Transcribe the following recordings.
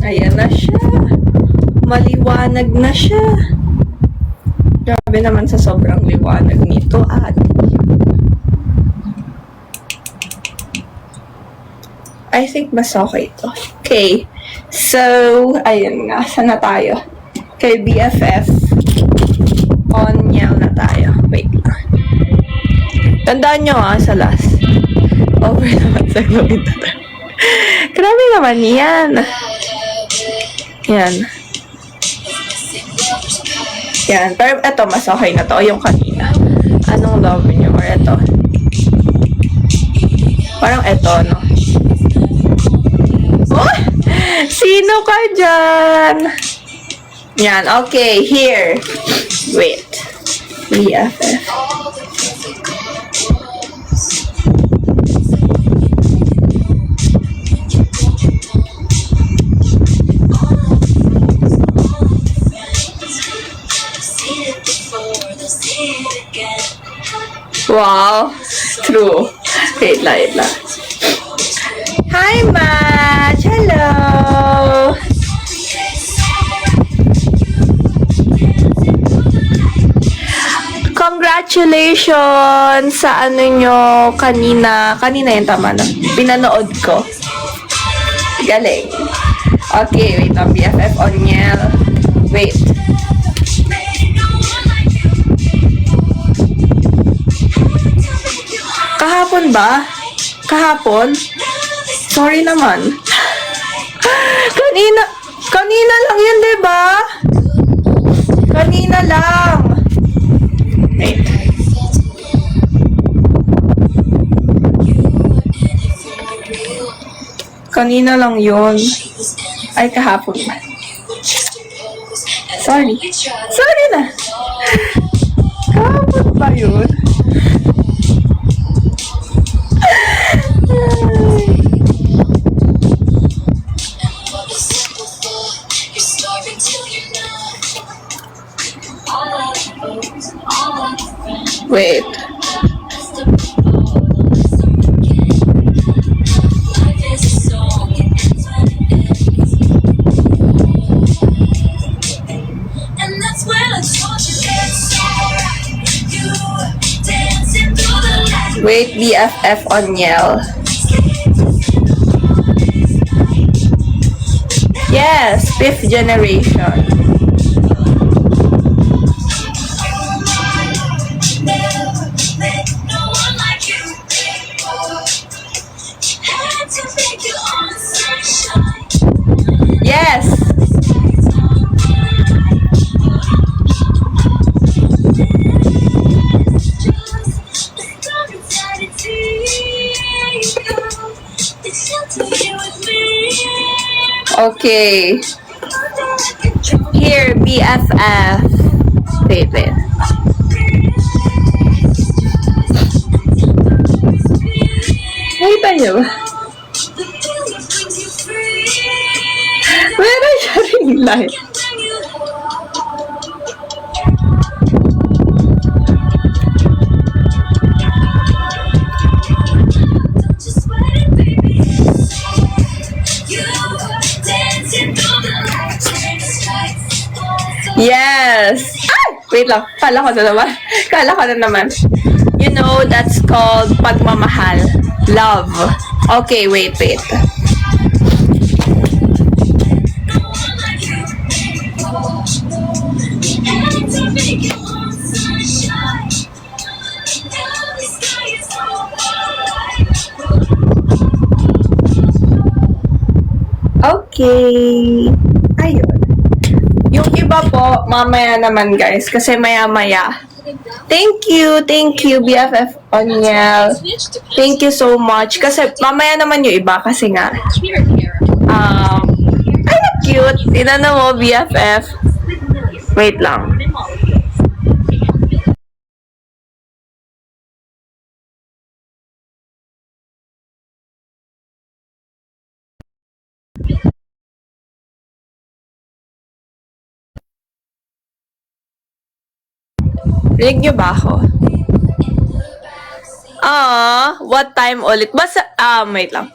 Ayan na siya. Maliwanag na siya. Grabe naman sa sobrang liwanag nito, ate. I think mas okay ito. Okay. So, ayun nga. Saan na tayo? Kay BFF. On Niel na tayo. Wait lang. Tandaan nyo sa last. Over naman sa gawin na tayo. Grabe naman yan. Yan. Yan. Pero ito, mas okay na to. Yung kanina. Anong love nyo? Or ito? Parang ito, no? Oh! Sino ka dyan? Yan. Okay. Here. Wait. BFF. Wow. True. Wait lang. Hi, Match! Hello! Congratulations sa ano nyo kanina. Kanina yung tama na. Pinanood ko. Galing. Okay, wait lang. BFF on Niel. Wait. Kahapon ba? Kahapon? Sorry naman. Kanina lang yun, diba? Kanina lang. Wait. Kanina lang yun. Ay, kahapon ba? Sorry. Sorry na. Kahapon ba yun? Wait. Wait, BFF on Niel. Yes, 5th generation. Yes. Okay. Here, BFF. Wait. Nakita niyo ba? Meron siya ring light. Yes! Ay! Wait lang. Kala ko na naman. You know, that's called pagmamahal. Love. Okay, wait. Okay. Ayun. Yung iba po, mamaya naman guys. Kasi maya-maya. Thank you, BFF on Niel. Thank you so much. Kasi mamaya naman yung iba. Kasi nga, ay, cute. Tinanong mo, BFF. Wait lang. Rinig niyo ba ako? What time ulit? Basta, wait lang.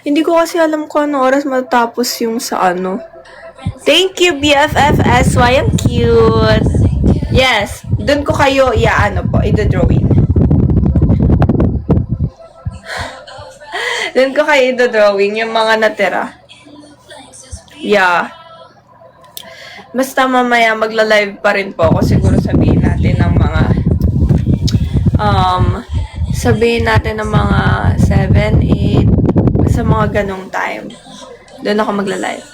Hindi ko kasi alam kung ano oras matapos yung sa ano. Thank you, BFFSY. Ang cute. Yes, dun ko kayo i-drawing. Dun ko kayo i-drawing yung mga natira. Yeah. Basta mamaya magla-live pa rin po ako. Siguro sabihin natin ng mga ng mga 7, 8 sa mga ganong time. Doon ako magla-live.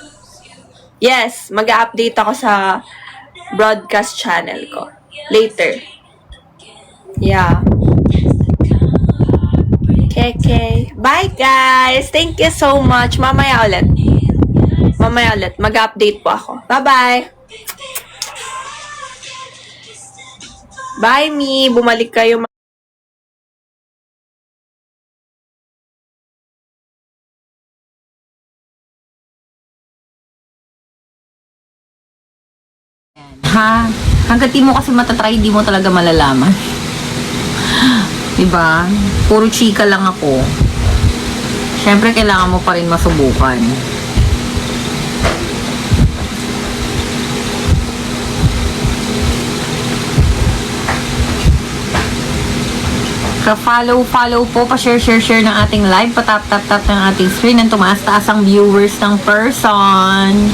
Yes, mag-update ako sa broadcast channel ko. Later. Yeah. Okay. Bye, guys! Thank you so much. Mamaya ulit. Mag-update po ako. Bye-bye! Bye, Mi! Bumalik kayo. Ha? Hanggat di mo kasi matatry, di mo talaga malalaman. Diba? Puro chika lang ako. Siyempre, kailangan mo pa rin masubukan. Follow po, pa-share ng ating live, pa-tap ng ating screen, and tumaas-taas ang viewers ng person.